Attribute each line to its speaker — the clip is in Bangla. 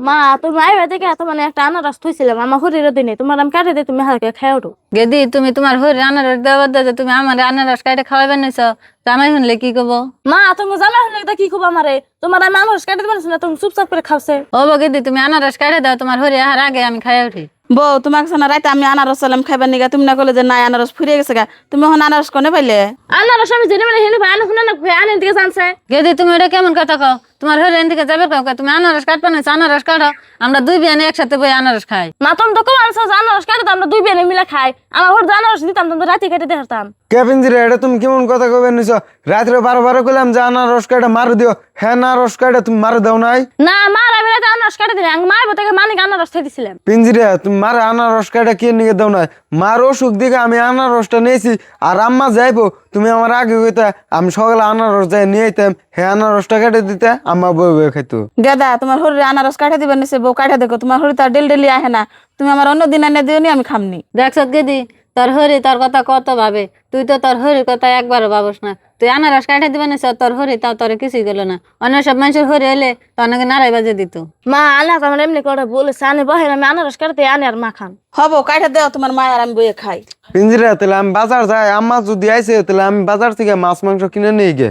Speaker 1: মা তুমি আইবা দেখে এত মানে একটা আনারস থইছিলাম আমার হরির দিনে তোমার আমি কাটে দিয়ে তুমি হালকা খাই ওঠো।
Speaker 2: গেদি তুমি তোমার হরি আনারস দেওয়ার দাদা তুমি আমার আনারস কাটে খাওয়াইবে নিছ জামাই শুনলে কি কব?
Speaker 1: মা তুমি জামা হলে এটা কি খুব আমারে তোমার আমি আনারস কাটে দিবেন না তুমি চুপচাপ করে খাওছে।
Speaker 2: ও গেদি তুমি আনারস কাটে দাও তোমার হরি আহার আগে আমি খাই উঠি।
Speaker 3: বউ তোমাকে না রাইতে আমি আনারস চালাম খাইবার নিগা তুমি না করলে যে নাই আনারস ফুরিয়ে গেছে গা তুমি এখন আনারস কোনে পাইলে?
Speaker 1: আনারস আমি জেনে মানে হেনে ভাই আনে শুনে না আনে দিকে জানছে।
Speaker 2: গেদি তুমি এটা কেমন কথা কও? তোমার হরি এদিকে যাবে কাউ তুমি আনারস কাটবা না আনারস কাটো আমরা দুই বিয়ানে একসাথে বই আনারস খাই।
Speaker 1: মা তুমি তো কম আনছো আনারস কাটে আমরা দুই বিয়ানে মিলে খাই আমার হর আনারস দিতাম তুমি রাতে কেটে দেখতাম।
Speaker 4: কে পিঞ্জিরা এটা তুমি কেমন কথা কবে নিছ? রাত্রে 12 কইলাম যে আনারস কাটা মারু দিও, হ্যাঁ না রস কাটা তুমি মারু দাও নাই?
Speaker 1: না মার আমি রাতে আনারস কাটে দিলাম আমি মাইব থেকে মানিক আনারস খাই দিছিলাম।
Speaker 4: পিঞ্জিরা তুমি মারে আনারস কাটা কে নিয়ে দাও নাই? মার অসুখ দিকে আমি আনারসটা নিয়েছি আর আম্মা যাইবো তুমি আমার আগে কইতা আমি সকালে আনারস যাই নিয়ে আইতাম, হ্যাঁ আনারসটা কেটে দিতে আম্মা বই বই খাইতো।
Speaker 3: গেদা তোমার হরির আনারস কাটে দিবেন নিছে বউ কাটে দেখো তোমার হরি তো আর ডেলি আহে না তুমি আমার অন্য দিন এনে দিও নি আমি খামনি।
Speaker 2: দেখছ গেদি তোর হরি তোর কথা কত ভাবে তুই তো তোর হরির কথা একবারও ভাবস না। তুই আনারস কাটে দিবে না তোর হরি তাও তোর কিছুই গেল না। অন্য সব মানুষের হরি হলে তোর নাকি নাড়াই বাজে দিত।
Speaker 1: মা আল্লাহ আমার এমনি করে বলেছে আনে বহেন আমি আনারস কাটতে আনে আর মা খান।
Speaker 3: হব কাটে দেও তোমার মায়ের আমি বইয়ে খাই।
Speaker 4: পিঞ্জিরা তাহলে আমি বাজার যাই, আম্মা যদি আইসে তাহলে আমি বাজার থেকে মাছ মাংস কিনে নিয়ে গে।